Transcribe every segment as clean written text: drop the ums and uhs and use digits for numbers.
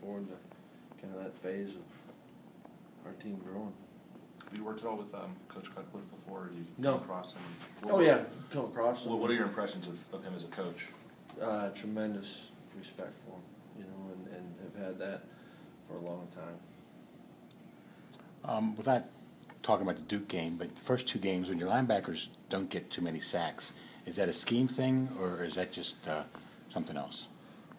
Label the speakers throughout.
Speaker 1: forward to kind of that phase of our team growing.
Speaker 2: Have you worked at all with Coach Cutcliffe before? Or you
Speaker 1: No.
Speaker 2: come across him?
Speaker 1: Oh yeah, come across him.
Speaker 2: What are your impressions of him as a coach?
Speaker 1: Tremendous respect for him, you know, and have had that for a long time.
Speaker 3: Without talking about the Duke game, but the first two games, when your linebackers don't get too many sacks, is that a scheme thing or is that just something else?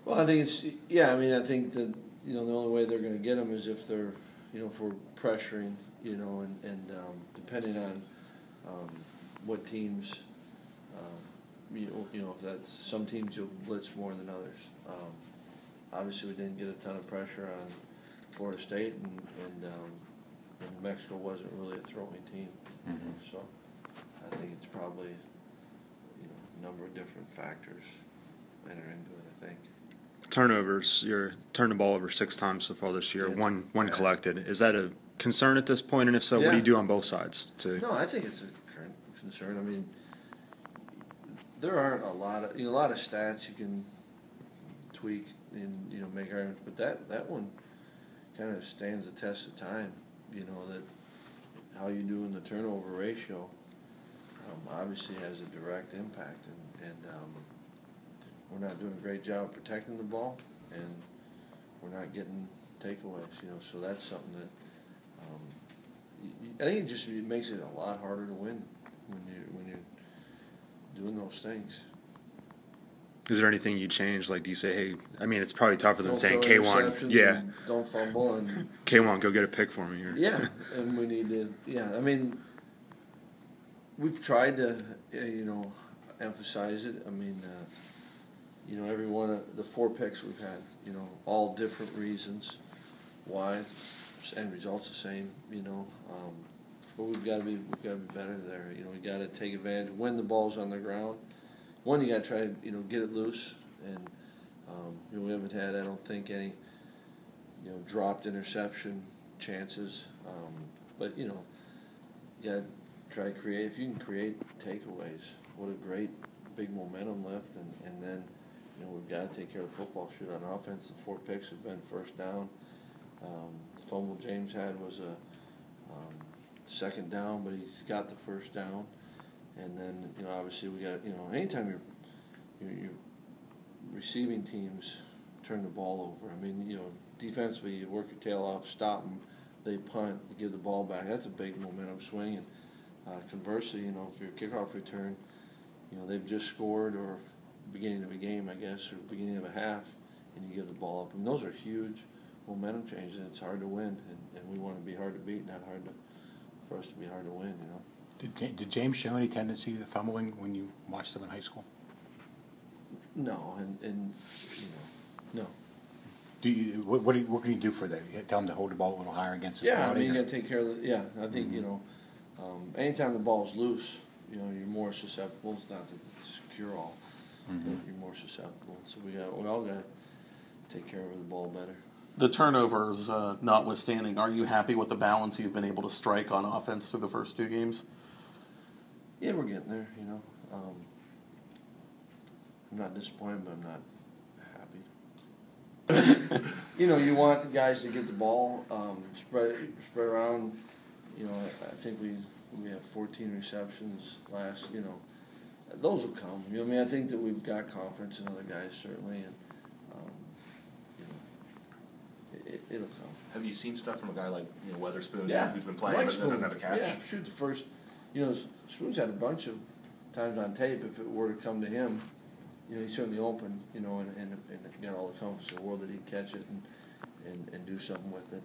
Speaker 1: Well, I think it's, yeah, I mean, I think that, you know, the only way they're going to get them is if they're, you know, if we're pressuring, you know, and depending on what teams, you know, if that's, some teams you'll blitz more than others. Obviously, we didn't get a ton of pressure on Florida State, and Mexico wasn't really a throwing team.
Speaker 3: Mm-hmm.
Speaker 1: So I think it's probably, you know, a number of different factors enter into it, I think.
Speaker 4: Turnovers, you're turned the ball over 6 times so far this year,
Speaker 1: Yeah.
Speaker 4: one collected. Is that a concern at this point? And if so, what do you do on both sides?
Speaker 1: No, I think it's a current concern. I mean, there aren't a lot of stats you can tweak and, you know, make arguments, but that one kind of stands the test of time. You know, that how you do in the turnover ratio obviously has a direct impact, and we're not doing a great job protecting the ball, and we're not getting takeaways. You know, so that's something that I think it makes it a lot harder to win when you're doing those things.
Speaker 4: Is there anything you change? Like, do you say, hey, I mean, it's probably tougher than saying,
Speaker 1: throw
Speaker 4: K1,
Speaker 1: interceptions
Speaker 4: yeah,
Speaker 1: and don't fumble, and
Speaker 4: K1, go get a pick for me here.
Speaker 1: yeah, and we need to, yeah, I mean, we've tried to, you know, emphasize it. I mean, you know, every one of the 4 picks we've had, you know, all different reasons why, end results the same, you know, but we've got to be better there. You know, we got to take advantage when the ball's on the ground. One, you got to try to, you know, get it loose, and you know, we haven't had, I don't think, any, you know, dropped interception chances. But you know, you got to try to create. If you can create takeaways, what a great big momentum lift, and then, you know, we've got to take care of the football shoot on offense. The 4 picks have been first down. The fumble James had was a second down, but he's got the first down. And then, you know, obviously we got, you know, anytime you're receiving teams turn the ball over. I mean, you know, defensively you work your tail off, stop them, they punt, you give the ball back. That's a big momentum swing. And conversely, you know, if your kickoff return, you know, they've just scored, or beginning of a game, I guess, or beginning of a half, and you give the ball up. And those are huge momentum changes. It's hard to win, and we want to be hard to beat, not for us to be hard to win, you know.
Speaker 3: Did James show any tendency to fumbling when you watched them in high school?
Speaker 1: No, and you know, no.
Speaker 3: Do you what can you do for that? You tell him to hold the ball a little higher against his
Speaker 1: body? Yeah, I mean, you got to take care of the. Yeah, I think you know, anytime the ball's loose, you know, you're more susceptible. It's not that it's cure-all, but you're more susceptible. So we all got to take care of the ball better.
Speaker 5: The turnovers notwithstanding, are you happy with the balance you've been able to strike on offense through the first 2 games?
Speaker 1: Yeah, we're getting there, you know. I'm not disappointed, but I'm not happy. You know, you want guys to get the ball, spread around. You know, I think we have 14 receptions last, you know. Those will come. You know, I mean, I think that we've got confidence in other guys, certainly, and it'll come.
Speaker 2: Have you seen stuff from a guy like, you know, Weatherspoon,
Speaker 1: yeah,
Speaker 2: who's been playing
Speaker 1: like
Speaker 2: but doesn't have a catch?
Speaker 1: Yeah, shoot the first. You know, Spoon's had a bunch of times on tape. If it were to come to him, you know, he's certainly open. You know, and got all the confidence in the world that he'd catch it and do something with it.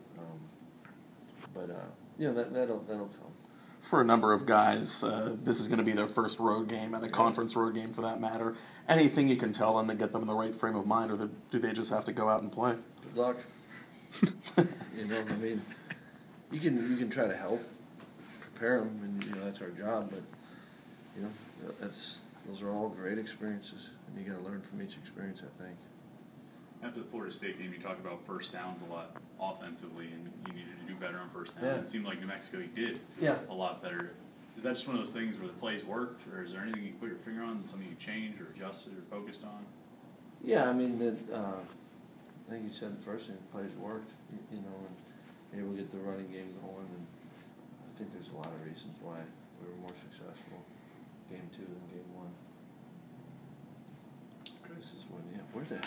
Speaker 1: You know, that'll come.
Speaker 5: For a number of guys, this is going to be their first road game, and a conference road game for that matter. Anything you can tell them to get them in the right frame of mind, or do they just have to go out and play?
Speaker 1: Good luck. You know, I mean, you can try to help prepare them, and you know that's our job. But you know, those are all great experiences, and you got to learn from each experience, I think.
Speaker 6: After the Florida State game, you talked about first downs a lot offensively, and you needed to do better on first down.
Speaker 1: Yeah.
Speaker 6: It seemed like New Mexico, you did a lot better. Is that just one of those things where the plays worked, or is there anything you put your finger on, something you changed or adjusted or focused on?
Speaker 1: Yeah, I mean, I think you said the first thing, the plays worked, you know, and able to get the running game going, and I think there's a lot of reasons why we were more successful game 2 than game 1. This is when, yeah, where the hell?